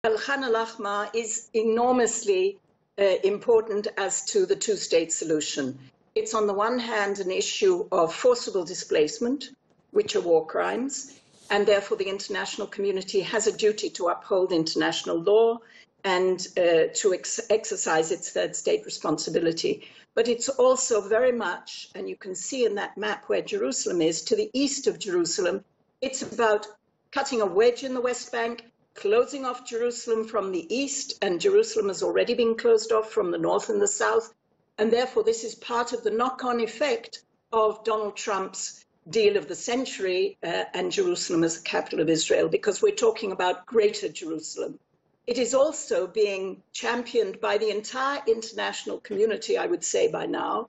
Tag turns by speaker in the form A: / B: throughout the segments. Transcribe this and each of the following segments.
A: Khan al Ahmar is enormously important as to the two-state solution. It's on the one hand an issue of forcible displacement, which are war crimes, and therefore the international community has a duty to uphold international law and to exercise its third state responsibility. But it's also very much, and you can see in that map where Jerusalem is, to the east of Jerusalem, it's about cutting a wedge in the West Bank, closing off Jerusalem from the east, and Jerusalem has already been closed off from the north and the south. And therefore, this is part of the knock-on effect of Donald Trump's deal of the century and Jerusalem as the capital of Israel, because we're talking about Greater Jerusalem. It is also being championed by the entire international community, I would say by now,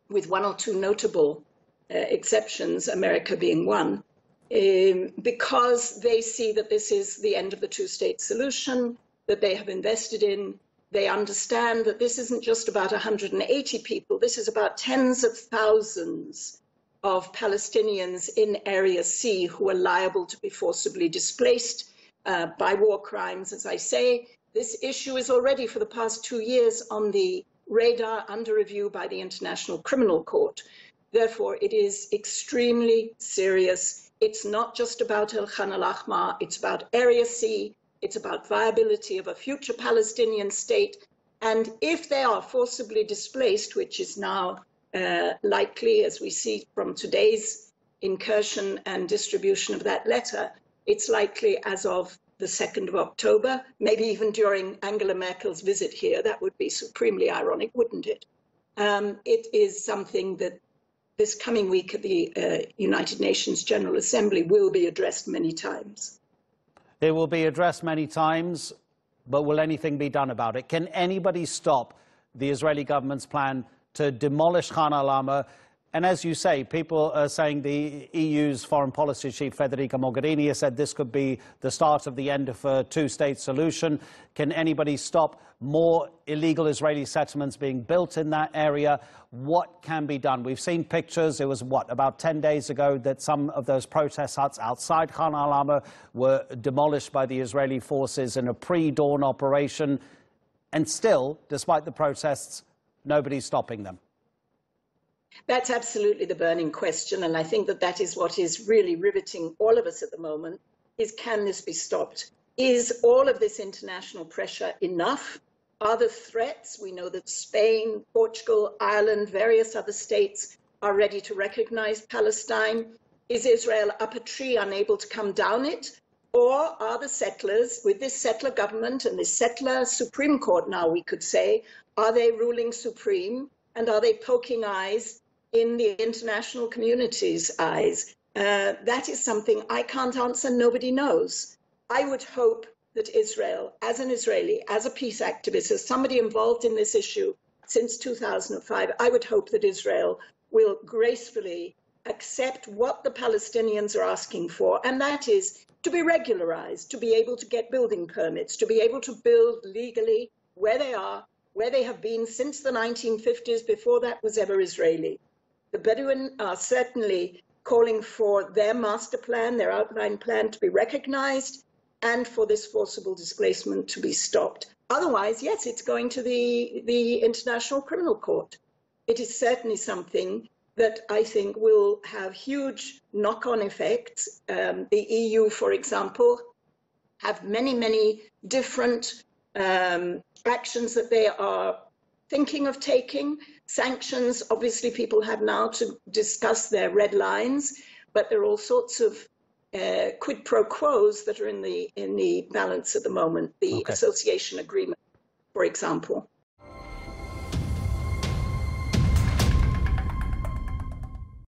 A: with one or two notable exceptions, America being one, because they see that this is the end of the two-state solution that they have invested in. They understand that this isn't just about 180 people. This is about tens of thousands of Palestinians in Area C who are liable to be forcibly displaced by war crimes. As I say, this issue is already for the past 2 years on the radar under review by the International Criminal Court. Therefore, it is extremely serious. It's not just about Khan al Ahmar, it's about Area C, it's about viability of a future Palestinian state. And if they are forcibly displaced, which is now likely, as we see from today's incursion and distribution of that letter, it's likely as of the 2nd of October, maybe even during Angela Merkel's visit here. That would be supremely ironic, wouldn't it? It is something that this coming week at the United Nations General Assembly will be addressed many times.
B: It will be addressed many times, but will anything be done about it? Can anybody stop the Israeli government's plan to demolish Khan al Ahmar? And as you say, people are saying the EU's foreign policy chief, Federica Mogherini, has said this could be the start of the end of a two-state solution. Can anybody stop more illegal Israeli settlements being built in that area? What can be done? We've seen pictures. It was, about 10 days ago that some of those protest huts outside Khan al Ahmar were demolished by the Israeli forces in a pre-dawn operation. And still, despite the protests, nobody's stopping them.
A: That's absolutely the burning question, and I think that that is what is really riveting all of us at the moment, is can this be stopped? Is all of this international pressure enough? Are the threats? We know that Spain, Portugal, Ireland, various other states are ready to recognize Palestine. Is Israel up a tree unable to come down it? Or are the settlers, with this settler government and this settler Supreme Court now, we could say, are they ruling supreme? And are they poking eyes in the international community's eyes? That is something I can't answer. Nobody knows. I would hope that Israel, as an Israeli, as a peace activist, as somebody involved in this issue since 2005, I would hope that Israel will gracefully accept what the Palestinians are asking for, and that is to be regularized, to be able to get building permits, to be able to build legally where they are, where they have been since the 1950s, before that was ever Israeli. The Bedouin are certainly calling for their master plan, their outline plan, to be recognized and for this forcible displacement to be stopped. Otherwise, yes, it's going to the International Criminal Court. It is certainly something that I think will have huge knock-on effects. The EU, for example, have many, many different actions that they are thinking of taking. Sanctions, obviously, people have now to discuss their red lines, but there are all sorts of quid pro quos that are in the balance at the moment. The association agreement, for example.